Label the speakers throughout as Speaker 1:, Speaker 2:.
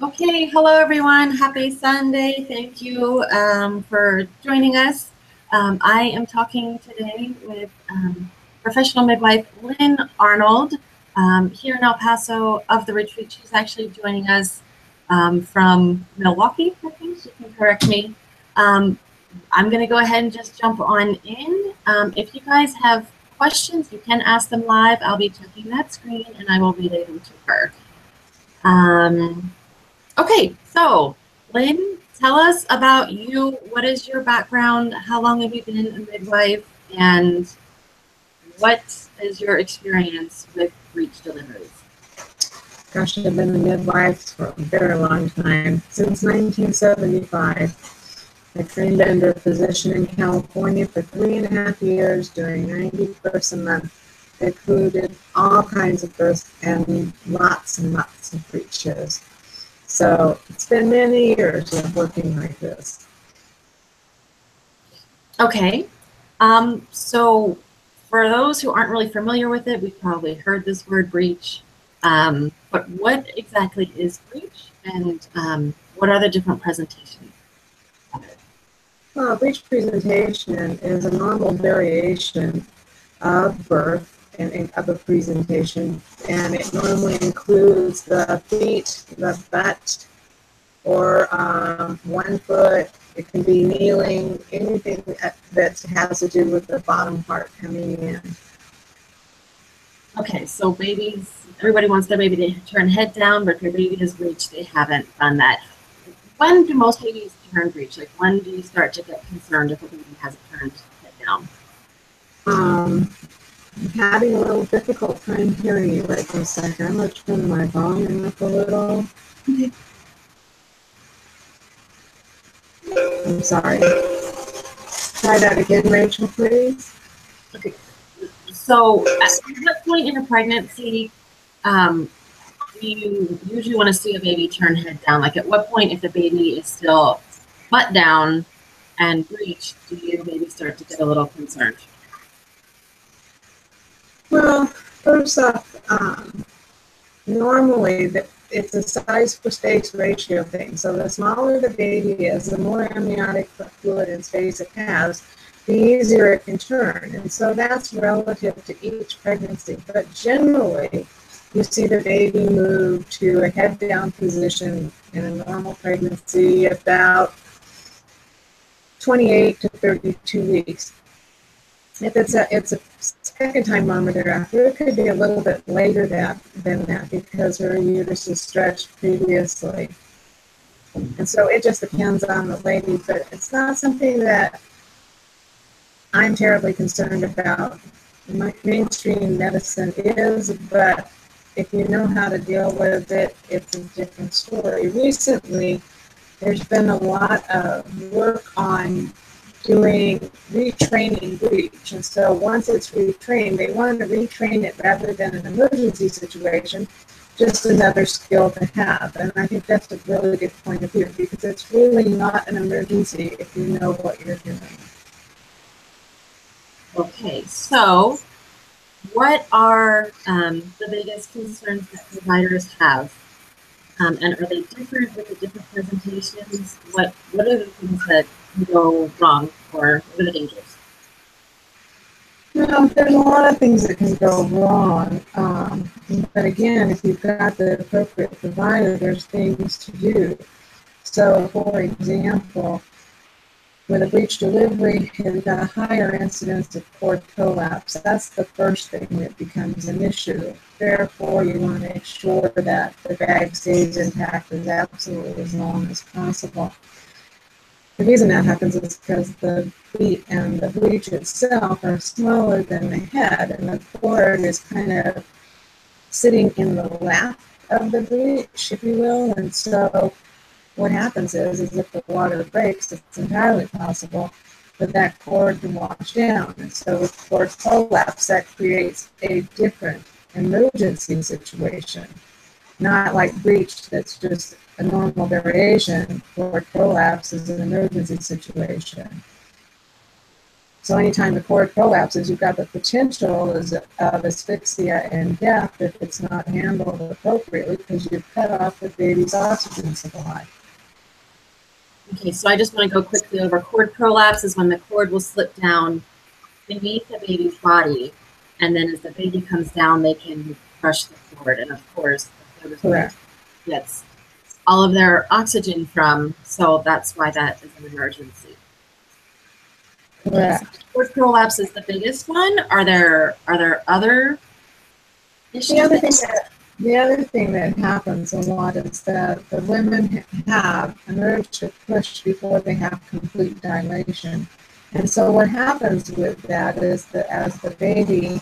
Speaker 1: Okay, hello everyone. Happy Sunday. Thank you for joining us. I am talking today with professional midwife Lynn Arnold here in El Paso of the retreat. She's actually joining us from Milwaukee, I think. You can correct me. I'm going to go ahead and just jump on in. If you guys have questions, you can ask them live. I'll be checking that screen and I will relay them to her. Okay, so Lynn, tell us about you. What is your background? How long have you been a midwife? And what is your experience with breech deliveries?
Speaker 2: Gosh, I've been a midwife for a very long time, since 1975. I trained under a physician in California for 3.5 years doing 90 births a month. Included all kinds of births and lots of breeches. So it's been many years of working like this.
Speaker 1: Okay. So for those who aren't really familiar with it, we've probably heard this word breech. But what exactly is breech, and what are the different presentations of it?
Speaker 2: Well, breech presentation is a normal variation of birth and of a presentation, and it normally includes the feet, the butt, or 1 foot. It can be kneeling, anything that has to do with the bottom part coming in.
Speaker 1: Okay, so babies, everybody wants their baby to turn head down, but if your baby is breech, they haven't done that. When do most babies turn breech? Like, when do you start to get concerned if a baby hasn't turned head down?
Speaker 2: I'm having a little difficult time hearing you right this second. I'm going to turn my volume up a little.
Speaker 1: Okay.
Speaker 2: I'm sorry. Try that again, Rachel, please.
Speaker 1: Okay. So at what point in a pregnancy do you usually want to see a baby turn head down? Like, at what point, if the baby is still butt down and breech, do you maybe start to get a little concerned?
Speaker 2: Well, first off, normally it's a size per space ratio thing. So the smaller the baby is, the more amniotic fluid and space it has, the easier it can turn. And so that's relative to each pregnancy. But generally, you see the baby move to a head down position in a normal pregnancy about 28 to 32 weeks. If it's a second time mammogram, it could be a little bit later than that because her uterus is stretched previously. And so it just depends on the lady, but it's not something that I'm terribly concerned about. Mainstream medicine is, but if you know how to deal with it, it's a different story. Recently, there's been a lot of work on doing retraining breech, and so once it's retrained, they want to retrain it rather than an emergency situation, just another skill to have. And I think that's a really good point of view, because it's really not an emergency if you know what you're doing.
Speaker 1: Okay, so what are the biggest concerns that providers have? And are they different with the different presentations? What are the things that can go wrong, or what are the dangers?
Speaker 2: Well, there's a lot of things that can go wrong. But again, if you've got the appropriate provider, there's things to do. So, for example, with a breech delivery, you've got a higher incidence of cord prolapse. That's the first thing that becomes an issue. Therefore, you want to make sure that the bag stays intact as absolutely as long as possible. The reason that happens is because the feet and the breech itself are smaller than the head, and the cord is kind of sitting in the lap of the breech, if you will. And so what happens is if the water breaks, it's entirely possible for that cord to wash down. And so with cord prolapse, that creates a different emergency situation. Not like breech, that's just a normal variation. Cord prolapse is an emergency situation. So anytime the cord prolapses, you've got the potential of asphyxia and death if it's not handled appropriately, because you've cut off the baby's oxygen supply.
Speaker 1: Okay, so I just want to go quickly over cord prolapse is when the cord will slip down beneath the baby's body, and then as the baby comes down, they can crush the cord, and of course, the cord is where it gets all of their oxygen from, so that's why that is an emergency.
Speaker 2: Correct.
Speaker 1: Okay, so cord prolapse is the biggest one. Are there other issues?
Speaker 2: The other thing that happens a lot is that the women have an urge to push before they have complete dilation. And so what happens with that is that as the baby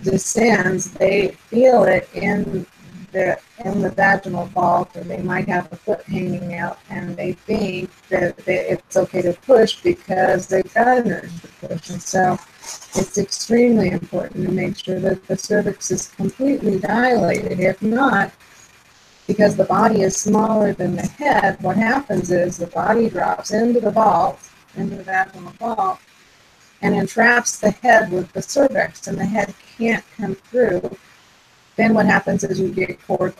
Speaker 2: descends, they feel it in the vaginal vault, or they might have a foot hanging out, and they think that it's okay to push because they've got an urge to push. And so it's extremely important to make sure that the cervix is completely dilated. If not, because the body is smaller than the head, what happens is the body drops into the vault, into the vaginal vault, and entraps the head with the cervix, and the head can't come through. Then what happens is you get cord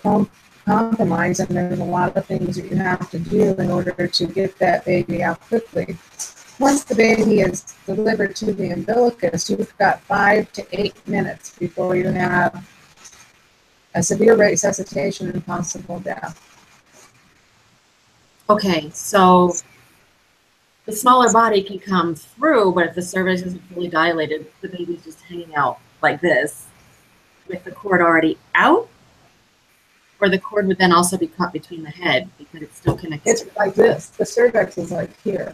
Speaker 2: compromise, and there's a lot of things that you have to do in order to get that baby out quickly. Once the baby is delivered to the umbilicus, you've got 5 to 8 minutes before you have a severe resuscitation and possible death.
Speaker 1: Okay, so the smaller body can come through, but if the cervix isn't fully dilated, the baby's just hanging out like this with the cord already out, or the cord would then also be caught between the head because it's still connected.
Speaker 2: It's like this. The cervix is like here.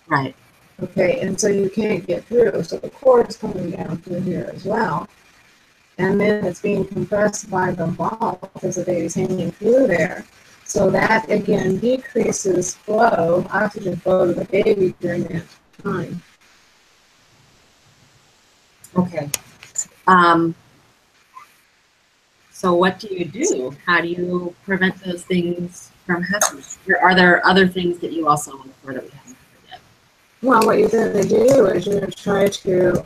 Speaker 1: Right.
Speaker 2: Okay, and so you can't get through. So the cord is coming down through here as well. And then it's being compressed by the vault because the baby's hanging through there. So that, again, decreases flow, oxygen flow to the baby during that time.
Speaker 1: Okay. So what do you do? How do you prevent those things from happening? Are there other things that you also look for that we haven't covered yet?
Speaker 2: Well, what you're going to do is you're going to try to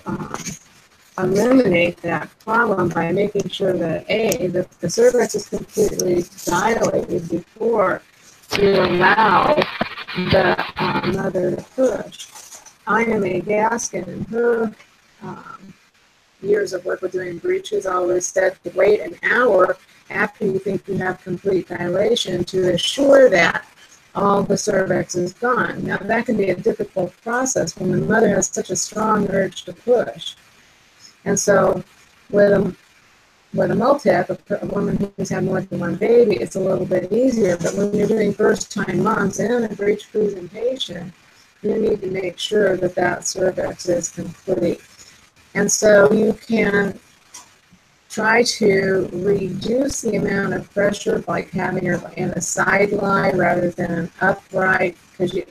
Speaker 2: eliminate that problem by making sure that the cervix is completely dilated before you allow the mother to push. Ina May Gaskin, in her years of work with doing breeches, always said to wait an hour after you think you have complete dilation to assure that all the cervix is gone. Now, that can be a difficult process when the mother has such a strong urge to push. And so with a multip, a woman who's had more than one baby, it's a little bit easier. But when you're doing first-time moms and a breech presentation, you need to make sure that that cervix is complete. And so you can try to reduce the amount of pressure, like having her in a sideline rather than an upright, because you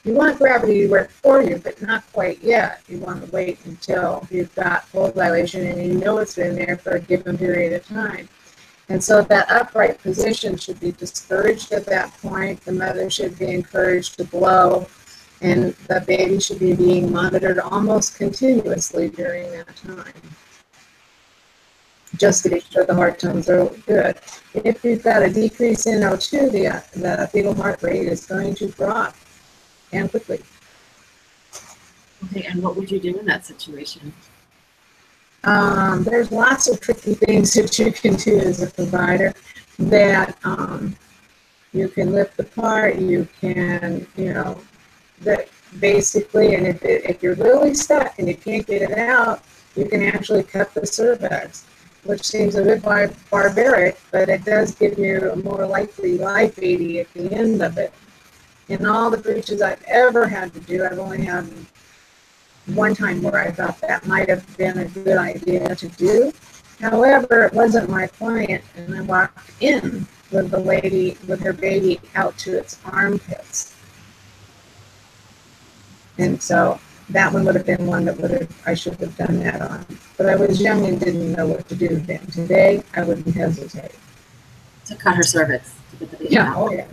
Speaker 2: want gravity to work for you, but not quite yet. You want to wait until you've got full dilation and you know it's been there for a given period of time. And so that upright position should be discouraged at that point. The mother should be encouraged to blow, and the baby should be being monitored almost continuously during that time, just to make sure the heart tones are good. If you've got a decrease in O2, the fetal heart rate is going to drop, and quickly.
Speaker 1: Okay, and what would you do in that situation?
Speaker 2: There's lots of tricky things that you can do as a provider. That you can lift the part, you can, that basically, and if you're really stuck and you can't get it out, you can actually cut the cervix, which seems a bit barbaric, but it does give you a more likely life baby at the end of it. In all the breeches I've ever had to do, I've only had one time where I thought that might have been a good idea to do. However, it wasn't my client, and I walked in with the lady with her baby out to its armpits. And so that one would have been one that I should have done that on. But I was young and didn't know what to do then. Today, I wouldn't hesitate.
Speaker 1: To cut her cervix to get the baby out.
Speaker 2: Oh yeah.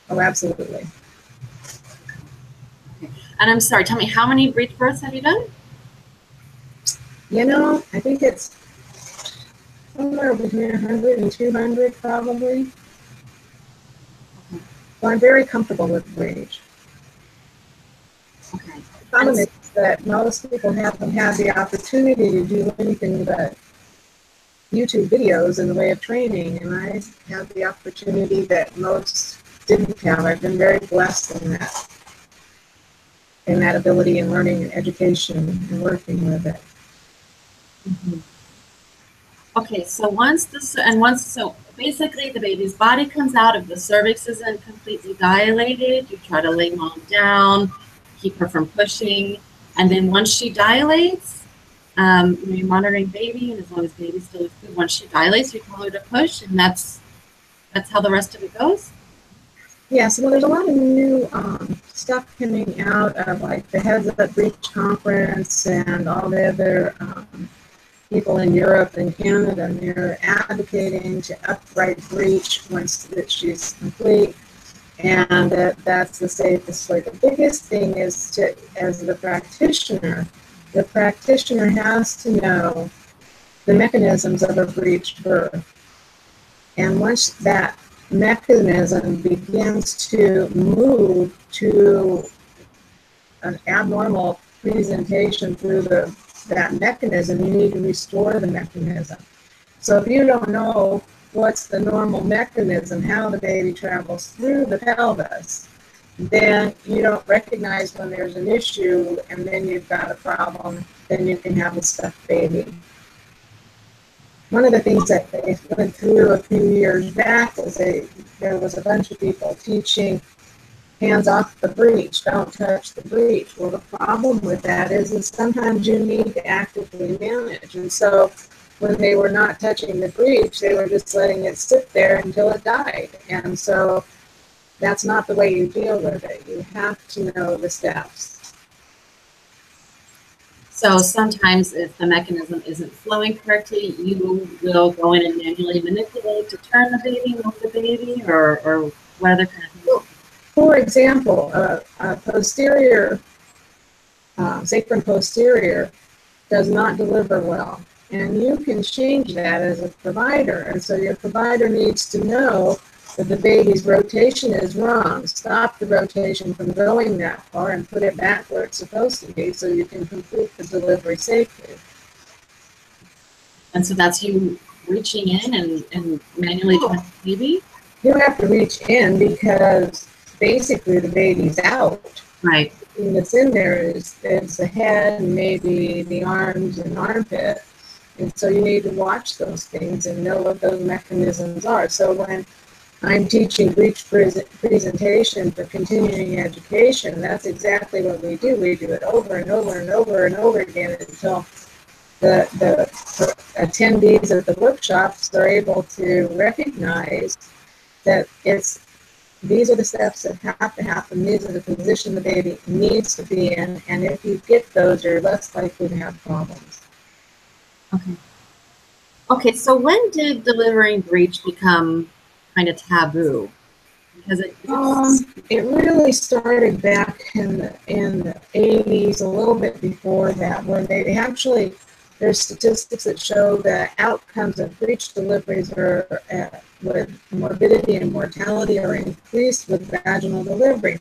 Speaker 2: Oh, absolutely.
Speaker 1: Okay. And I'm sorry, tell me, how many breech births have you done?
Speaker 2: You know, I think it's somewhere between 100 and 200 probably. So I'm very comfortable with breech.
Speaker 1: Okay.
Speaker 2: The problem is that most people haven't had the opportunity to do anything but YouTube videos in the way of training, and I have the opportunity that most didn't have. I've been very blessed in that ability and learning and education and working with it.
Speaker 1: Mm-hmm. Okay, so so basically the baby's body comes out. If the cervix isn't completely dilated, you try to lay mom down, keep her from pushing, and then once she dilates, you're monitoring baby, and as long as baby still is good, once she dilates, you tell her to push, and that's how the rest of it goes.
Speaker 2: Yes, well, there's a lot of new stuff coming out of like the Heads Up Breech Conference and all the other people in Europe and Canada, and they're advocating to upright breech once that she's complete, and that's the safest way. The biggest thing is to, as the practitioner has to know the mechanisms of a breech birth, and once that mechanism begins to move to an abnormal presentation through that mechanism, you need to restore the mechanism. So if you don't know what's the normal mechanism, how the baby travels through the pelvis, then you don't recognize when there's an issue, and then you've got a problem, then you can have a stuffed baby. One of the things that they went through a few years back was there was a bunch of people teaching hands off the breech, don't touch the breech. Well, the problem with that is sometimes you need to actively manage. And so when they were not touching the breech, they were just letting it sit there until it died. And so that's not the way you deal with it. You have to know the steps.
Speaker 1: So sometimes if the mechanism isn't flowing correctly, you will go in and manually manipulate to turn the baby, move the baby, or what other kind of things?
Speaker 2: Well, for example, a posterior, sacrum posterior does not deliver well. And you can change that as a provider. And so your provider needs to know that the baby's rotation is wrong. Stop the rotation from going that far and put it back where it's supposed to be so you can complete the delivery safely.
Speaker 1: And so that's you reaching in and manually touching the baby?
Speaker 2: You have to reach in because basically the baby's out.
Speaker 1: Right.
Speaker 2: And what's in there is the head and maybe the arms and armpit. And so you need to watch those things and know what those mechanisms are. So when I'm teaching breech presentation for continuing education, that's exactly what we do. We do it over and over and over and over again until the attendees of the workshops are able to recognize that these are the steps that have to happen. These are the position the baby needs to be in. And if you get those, you're less likely to have problems.
Speaker 1: Okay. Okay, so when did delivering breech become kind of taboo? Because
Speaker 2: it really started back in the 80s, a little bit before that, when they actually, there's statistics that show that outcomes of breech deliveries are with morbidity and mortality are increased with vaginal delivery.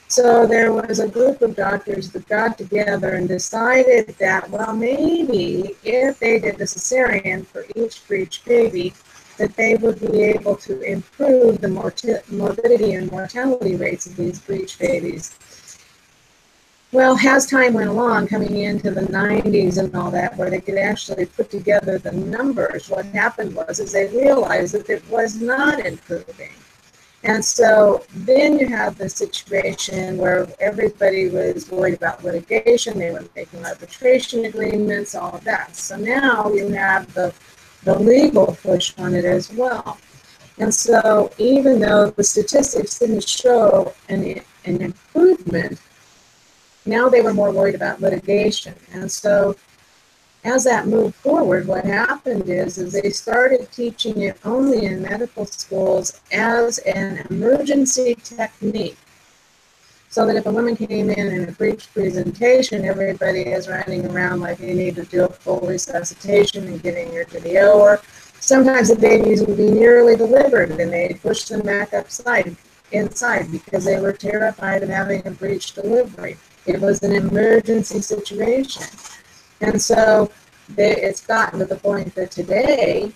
Speaker 2: So there was a group of doctors that got together and decided that, well, maybe if they did the cesarean for each breech baby, that they would be able to improve the morbidity and mortality rates of these breech babies. Well, as time went along, coming into the 90s and all that, where they could actually put together the numbers, what happened was they realized that it was not improving. And so then you have the situation where everybody was worried about litigation, they were making arbitration agreements, all of that. So now you have the legal push on it as well. And so even though the statistics didn't show an improvement, now they were more worried about litigation. And so as that moved forward, what happened is they started teaching it only in medical schools as an emergency technique. So that if a woman came in a breech presentation, everybody is running around like you need to do a full resuscitation and getting her to the OR. Sometimes the babies would be nearly delivered and they'd push them back inside because they were terrified of having a breech delivery. It was an emergency situation. And so it's gotten to the point that today,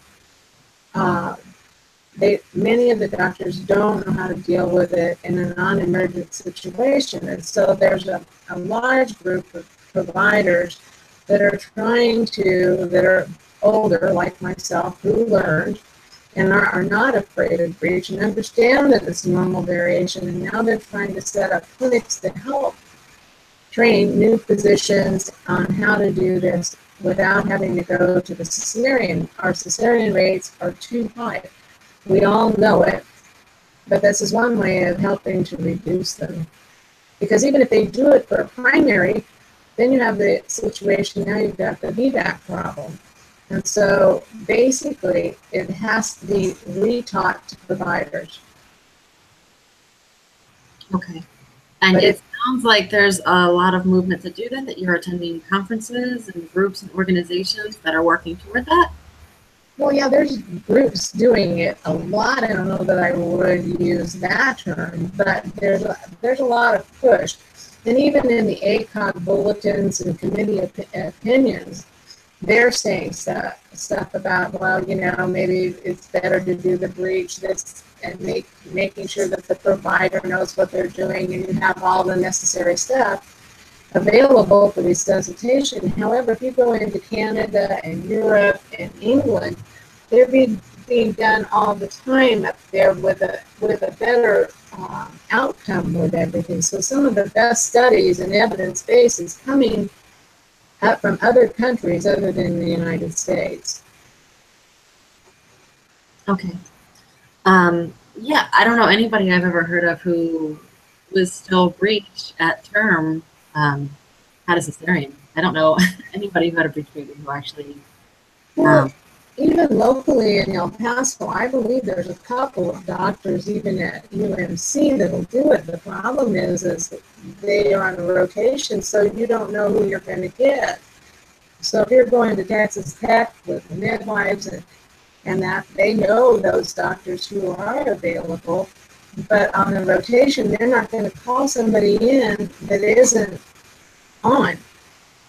Speaker 2: many of the doctors don't know how to deal with it in a non-emergent situation. And so there's a large group of providers that are older, like myself, who learned and are not afraid of breech and understand that it's normal variation. And now they're trying to set up clinics to help train new physicians on how to do this without having to go to the cesarean. Our cesarean rates are too high. We all know it, but this is one way of helping to reduce them. Because even if they do it for a primary, then you have the situation, now you've got the VBAC problem. And so basically, it has to be retaught to providers.
Speaker 1: Okay. And it sounds like there's a lot of movement to do that you're attending conferences and groups and organizations that are working toward that.
Speaker 2: Well, yeah, there's groups doing it a lot. I don't know that I would use that term, but there's a lot of push. And even in the ACOG bulletins and committee opinions, they're saying stuff about, well, you know, maybe it's better to do the breech this and making sure that the provider knows what they're doing and you have all the necessary stuff available for resuscitation. However, if you go into Canada and Europe and England, they're being done all the time up there with a better outcome with everything. So some of the best studies and evidence base is coming up from other countries other than the United States.
Speaker 1: Okay. Yeah, I don't know anybody I've ever heard of who was still breech at term had a cesarean. I don't know anybody who had a breech baby who actually.
Speaker 2: Well, even locally in El Paso, I believe there's a couple of doctors, even at UMC, that'll do it. The problem is they are on a rotation, so you don't know who you're going to get. So if you're going to Texas Tech with the midwives and that, they know those doctors who are available, but on a rotation, they're not going to call somebody in that isn't on.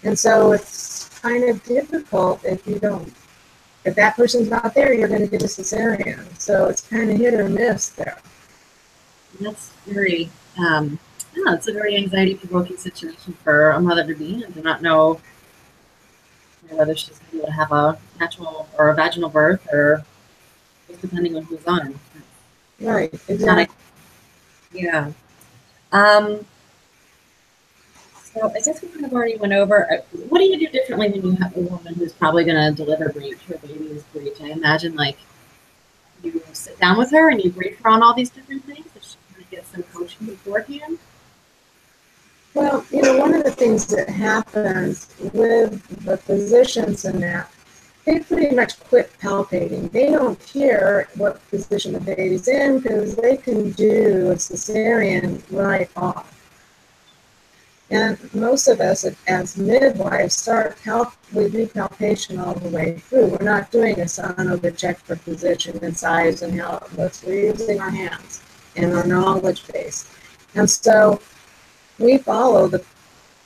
Speaker 2: And so it's kind of difficult if that person's not there, you're going to get a cesarean. So it's kind of hit or miss there.
Speaker 1: That's very, it's a very anxiety-provoking situation for a mother to be in, to not know whether she's going to be able to have a natural or a vaginal birth, or just depending on who's on.
Speaker 2: Right, exactly.
Speaker 1: Yeah. So I guess we kind of already went over, what do you do differently when you have a woman who's probably going to deliver breech, her baby is breech? I imagine like you sit down with her and you brief her on all these different things, so she kind of gets some coaching beforehand.
Speaker 2: Well, you know, one of the things that happens with the physicians in that, they pretty much quit palpating. They don't care what position the baby's in because they can do a cesarean right off. And most of us as midwives we do palpation all the way through. We're not doing a sono to check for position and size and how it looks. We're using our hands and our knowledge base. And so we follow the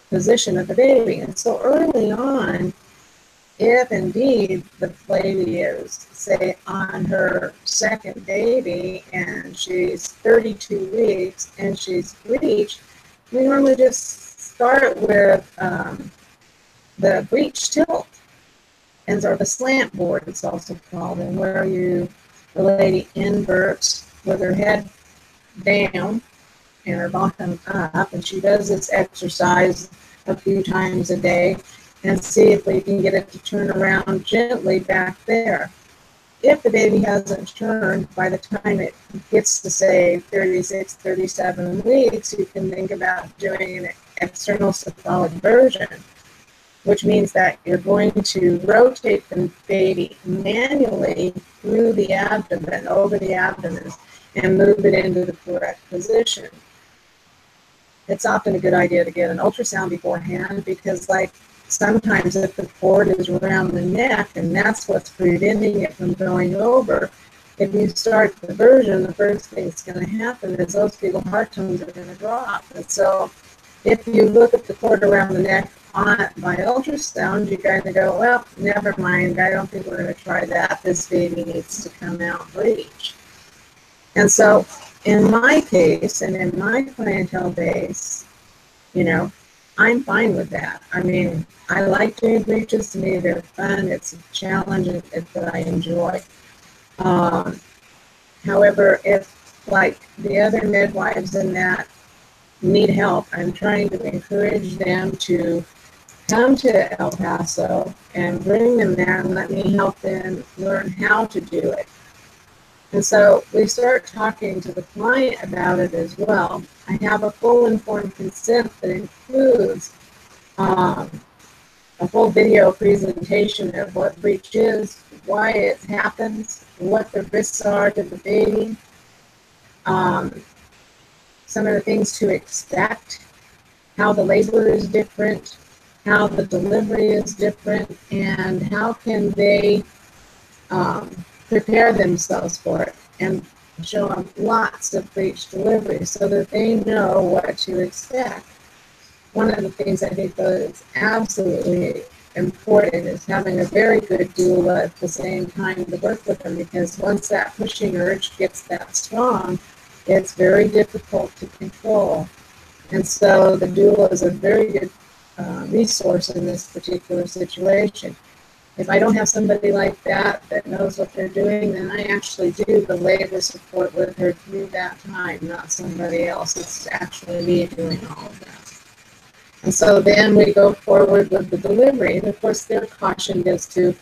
Speaker 2: position of the baby. And so early on, if indeed the lady is, say, on her second baby and she's 32 weeks and she's breech, we normally just start with the breech tilt, and or the slant board, it's also called, and where the lady inverts with her head down and her bottom up, and she does this exercise a few times a day and see if we can get it to turn around gently back there. If the baby hasn't turned by the time it gets to, say, 36, 37 weeks, you can think about doing an external cephalic version, which means that you're going to rotate the baby manually through the abdomen, over the abdomen, and move it into the correct position. it's often a good idea to get an ultrasound beforehand, because like sometimes if the cord is around the neck and that's what's preventing it from going over, if you start diversion, the first thing that's going to happen is those fetal heart tones are going to drop. And so if you look at the cord around the neck by ultrasound, you kind of go, well, never mind, I don't think we're going to try that. This baby needs to come out breech. And so in my case and in my clientele base, you know, I'm fine with that. I mean, I like doing breeches. To me, they're fun. It's a challenge that I enjoy. However, if like the other midwives in that need help, I'm trying to encourage them to come to El Paso and bring them there and let me help them learn how to do it. And so we start talking to the client about it as well. I have a full informed consent that includes a full video presentation of what breech is, why it happens, what the risks are to the baby, some of the things to expect, how the labor is different, how the delivery is different, and how can they prepare themselves for it, and show them lots of breech delivery so that they know what to expect. One of the things I think that is absolutely important is having a very good doula at the same time to work with them, because once that pushing urge gets that strong, it's very difficult to control. And so the doula is a very good resource in this particular situation. If I don't have somebody like that that knows what they're doing, then I actually do the labor support with her through that time, not somebody else. It's actually me doing all of that. And so then we go forward with the delivery. And of course, they're cautioned as to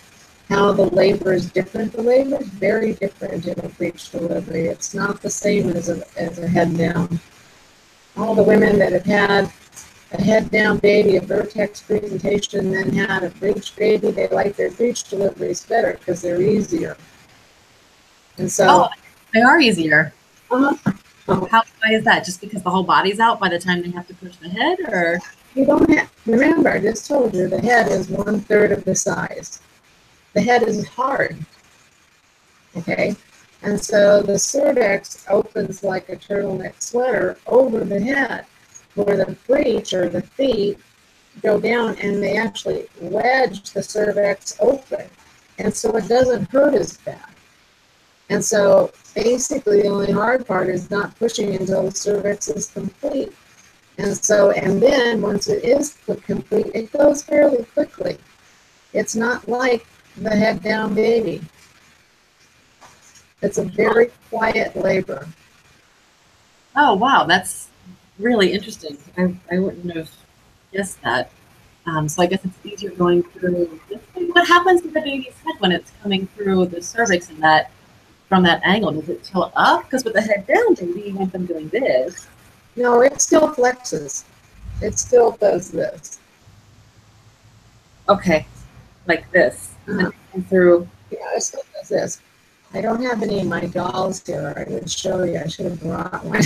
Speaker 2: how the labor is different. The labor is very different in a breech delivery. It's not the same as a head down. All the women that have had a head down baby, a vertex presentation, then had a breech baby, they like their breech deliveries better because they're easier. And so
Speaker 1: they are easier.
Speaker 2: Why
Speaker 1: is that? Just because the whole body's out by the time they have to push the head, or?
Speaker 2: You don't have, remember, I just told you the head is 1/3 of the size. The head is hard. Okay? And so the cervix opens like a turtleneck sweater over the head, where the breech or the feet go down and they actually wedge the cervix open. And so it doesn't hurt as bad. And so basically the only hard part is not pushing until the cervix is complete. And so, and then once it is complete, it goes fairly quickly. It's not like the head down baby. It's a very quiet labor.
Speaker 1: Oh, wow. That's really interesting. I wouldn't have guessed that. So I guess it's easier going through this thing. What happens to the baby's head when it's coming through the cervix and that from that angle? Does it tilt up? Because with the head down baby, you want them doing this.
Speaker 2: No, it still flexes. It still does this.
Speaker 1: Okay, like this. And through.
Speaker 2: Yeah, it still does this. I don't have any of my dolls here. I would show you. I should have brought one.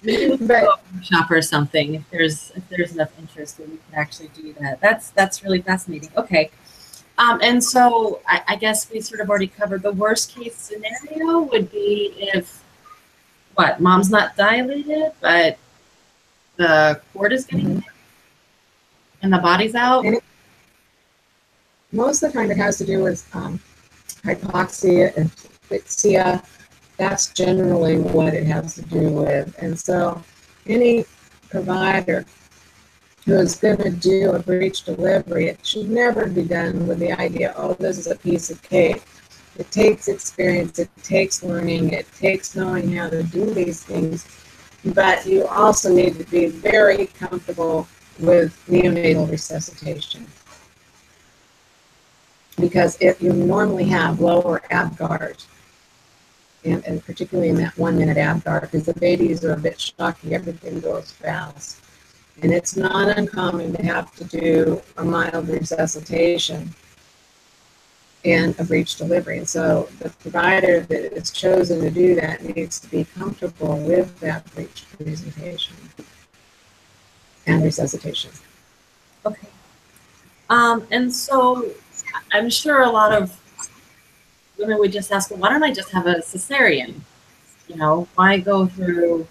Speaker 1: Maybe we can workshop or something if there's enough interest that we can actually do that. That's really fascinating. Okay. And so I guess we sort of already covered the worst case scenario would be if mom's not dilated, but the cord is getting and the body's out.
Speaker 2: Most of the time it has to do with hypoxia and asphyxia. That's generally what it has to do with. And so any provider who is going to do a breech delivery, it should never be done with the idea, oh, this is a piece of cake. It takes experience, it takes learning, it takes knowing how to do these things. But you also need to be very comfortable with neonatal resuscitation. Because if you normally have lower Apgars, and particularly in that 1 minute Apgar, because the babies are a bit shocky, everything goes fast. And it's not uncommon to have to do a mild resuscitation. in a breech delivery. And so the provider that is chosen to do that needs to be comfortable with that breech presentation and resuscitation.
Speaker 1: Okay. And so I'm sure a lot of women would just ask, well, why don't I just have a cesarean? You know, why go through,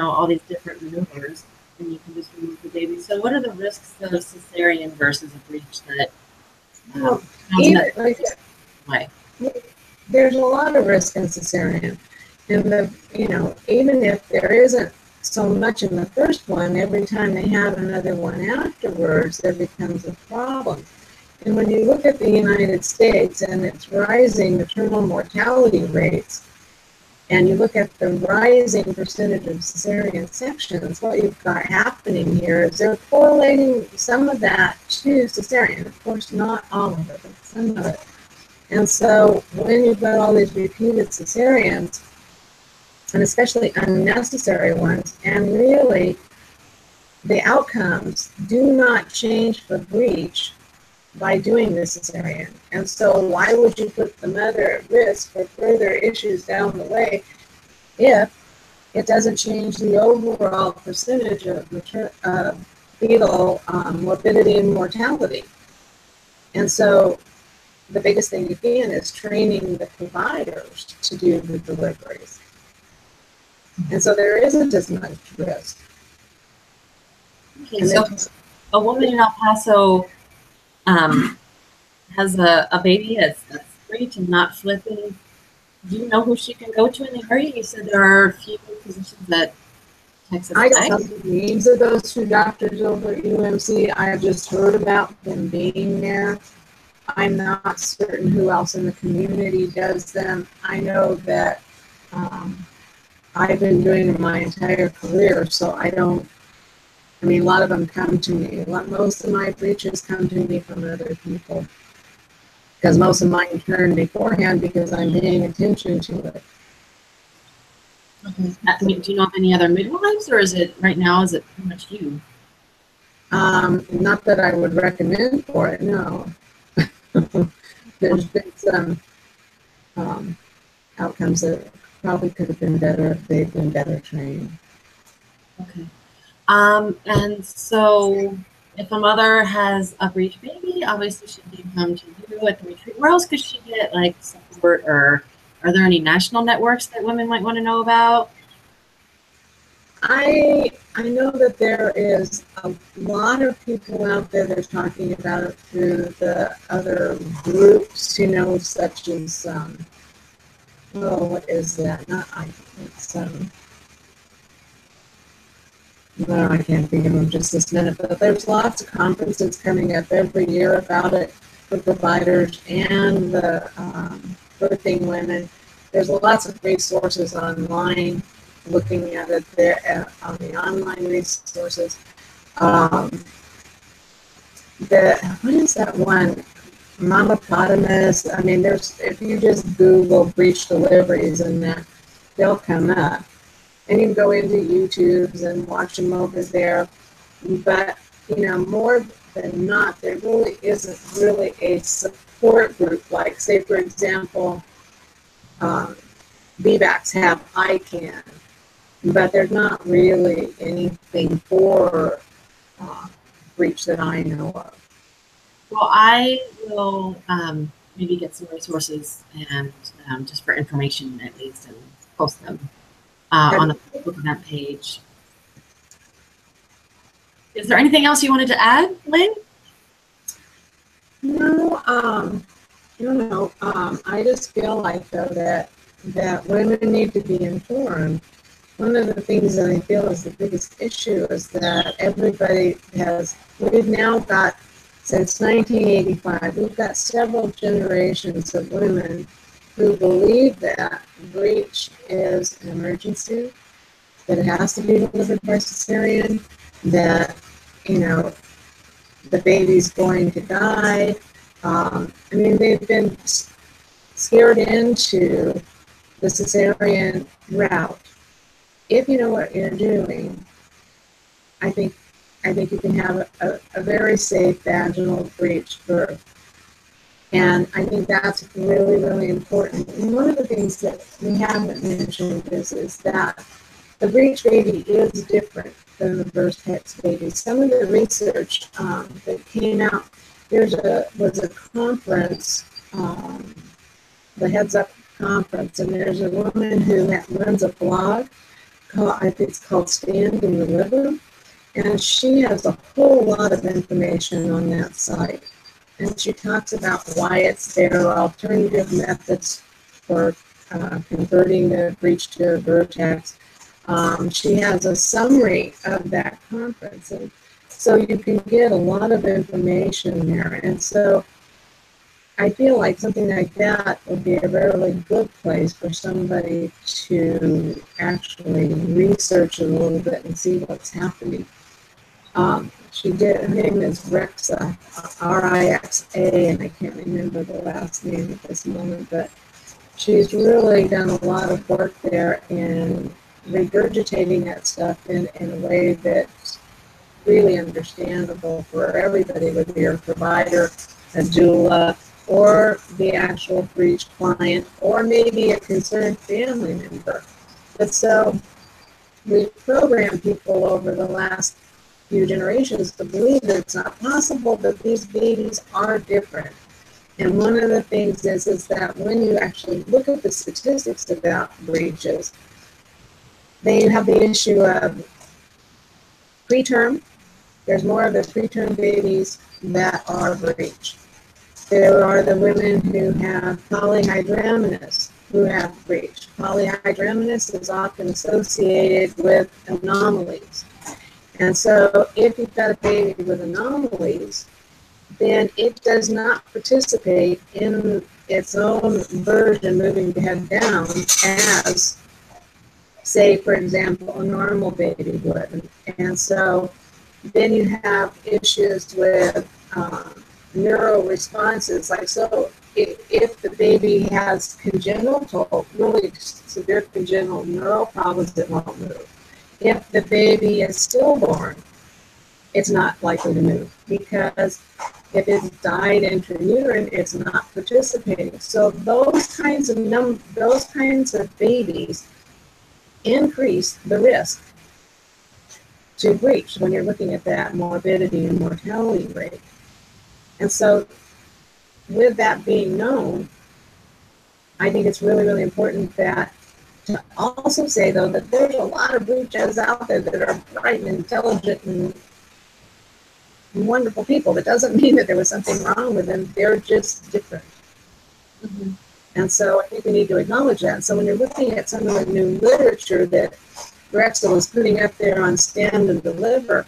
Speaker 1: all these different maneuvers and you can just remove the baby? So what are the risks of a cesarean versus a breech that
Speaker 2: Well, even,
Speaker 1: way?
Speaker 2: There's a lot of risk in cesarean. And even if there isn't so much in the first one, every time they have another one afterwards, there becomes a problem. And when you look at the United States and its rising maternal mortality rates, and you look at the rising percentage of cesarean sections, what you've got happening here is they're correlating some of that to cesarean. Of course, not all of it, but some of it. And so when you've got all these repeated cesareans, and especially unnecessary ones, and really the outcomes do not change for breech by doing the cesarean. And so why would you put the mother at risk for further issues down the way if it doesn't change the overall percentage of fetal morbidity and mortality? And so the biggest thing again is training the providers to do the deliveries. And so there isn't as much risk.
Speaker 1: Okay, so a woman in El Paso has a baby that's breech and not flipping. Do you know who she can go to in the area? You said there are a few physicians at Texas Tech.
Speaker 2: I don't know the names of those two doctors over at UMC. I have just heard about them being there. I'm not certain who else in the community does them. I know that I've been doing it my entire career, so a lot of them come to me. Most of my breeches come to me from other people, because most of mine turn beforehand because I'm paying attention to it.
Speaker 1: Okay. Do you know of any other midwives, or is it pretty much you?
Speaker 2: Not that I would recommend for it, no. There's been some outcomes that probably could have been better if they'd been better trained.
Speaker 1: Okay. And so if a mother has a breech baby, obviously she can come to you at the retreat. Where else could she get support, or are there any national networks that women might want to know about?
Speaker 2: I know that there is a lot of people out there that are talking about it through the other groups, such as, what is that? No, I can't think of them just this minute, but there's lots of conferences coming up every year about it for providers and the birthing women. There's lots of resources online, looking at it there on the online resources. What is that one? Mammopotamus. If you just Google breech deliveries and that, they'll come up. And you can go into YouTube's and watch them over there. But, more than not, there really isn't really a support group. Like, say, for example, VBACs have ICANN, but there's not really anything for breech that I know of.
Speaker 1: Well, I will maybe get some resources and just for information at least, and post them on the event page. Is there anything else you wanted to add, Lynn?
Speaker 2: No, I just feel like, though, that women need to be informed. One of the things that I feel is the biggest issue is that we've now got, since 1985, we've got several generations of women who believe that breech is an emergency, that it has to be delivered by cesarean, that, the baby's going to die. They've been scared into the cesarean route. If you know what you're doing, I think you can have a very safe vaginal breech birth. And I think that's really, really important. And one of the things that we haven't mentioned is that the breech baby is different than the birth text baby. Some of the research that came out, was a conference, the Heads Up conference, and there's a woman who runs a blog I think it's called Stand and Deliver, and she has a whole lot of information on that site. And she talks about why it's there, alternative methods for converting the breech to a vertex. She has a summary of that conference, and so you can get a lot of information there. And so I feel like something like that would be a really good place for somebody to actually research a little bit and see what's happening. Her name is Rexa, R-I-X-A, and I can't remember the last name at this moment, but she's really done a lot of work there in regurgitating that stuff in a way that's really understandable for everybody, whether you're a provider, a doula, or the actual breech client, or maybe a concerned family member. But so we've programmed people over the last few generations to believe that it's not possible, that these babies are different. And one of the things is that when you actually look at the statistics about breeches, then you have the issue of preterm. There's more of the preterm babies that are breech. There are the women who have polyhydramnios who have breech. Polyhydramnios is often associated with anomalies. And so if you've got a baby with anomalies, then it does not participate in its own version, moving the head down, as, say, for example, a normal baby would. And so then you have issues with neural responses. Like, so if the baby has congenital, really severe congenital neural problems, it won't move. If the baby is stillborn, it's not likely to move, because if it's died intrauterine, it's not participating. So those kinds of babies increase the risk to breech when you're looking at that morbidity and mortality rate. And so with that being known, I think it's really, really important that to also say, though, that there's a lot of breeches out there that are bright and intelligent and wonderful people. That doesn't mean that there was something wrong with them. They're just different. Mm-hmm. And so I think we need to acknowledge that. So when you're looking at some of the new literature that Drexel is putting up there on Stand and Deliver,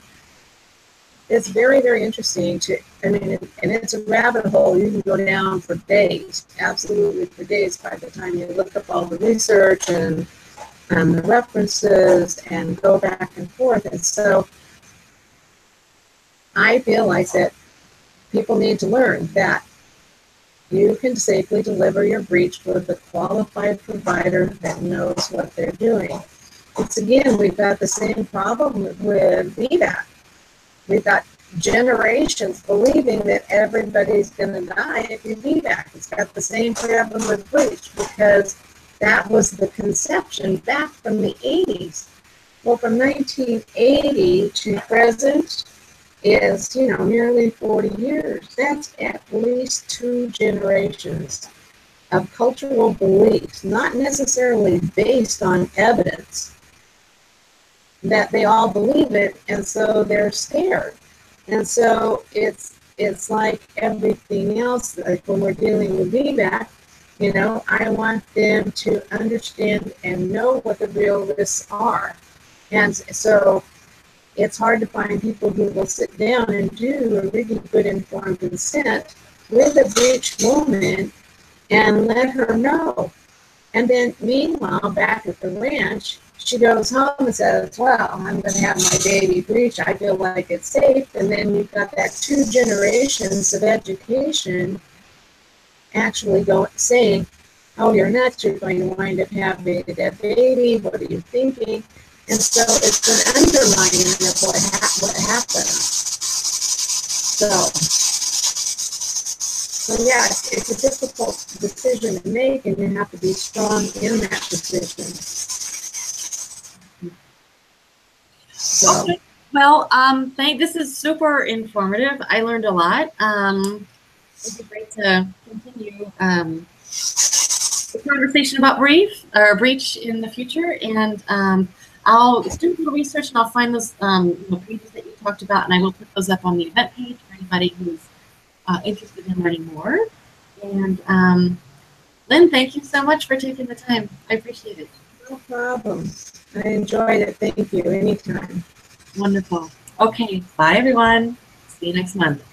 Speaker 2: it's very, very interesting and it's a rabbit hole you can go down for days, absolutely for days, by the time you look up all the research and the references and go back and forth. And so I feel like that people need to learn that you can safely deliver your breech with a qualified provider that knows what they're doing. It's, again, we've got the same problem with VBAC. We've got generations believing that everybody's going to die if you VBAC. It's got the same problem with breech, because that was the conception back from the 80s. Well, from 1980 to present is, nearly 40 years. That's at least 2 generations of cultural beliefs, not necessarily based on evidence, that they all believe it, and so they're scared. And so it's like everything else, like when we're dealing with VBAC, I want them to understand and know what the real risks are. And so it's hard to find people who will sit down and do a really good informed consent with a breech woman and let her know. And then meanwhile, back at the ranch, she goes home and says, well, I'm going to have my baby breech. I feel like it's safe. And then you've got that 2 generations of education actually saying, oh, you're nuts. You're going to wind up having that baby. What are you thinking? And so it's an undermining of what happens. So So yeah, it's a difficult decision to make, and you have to be strong in that decision. So.
Speaker 1: Okay. Well, this is super informative. I learned a lot. It'd be great to continue the conversation about breech in the future, and I'll do a little research and I'll find those pages that you talked about, and I will put those up on the event page for anybody who's interested in learning more. And Lynn, thank you so much for taking the time. I appreciate it.
Speaker 2: No problem. I enjoyed it. Thank you. Anytime.
Speaker 1: Wonderful. Okay. Bye, everyone. See you next month.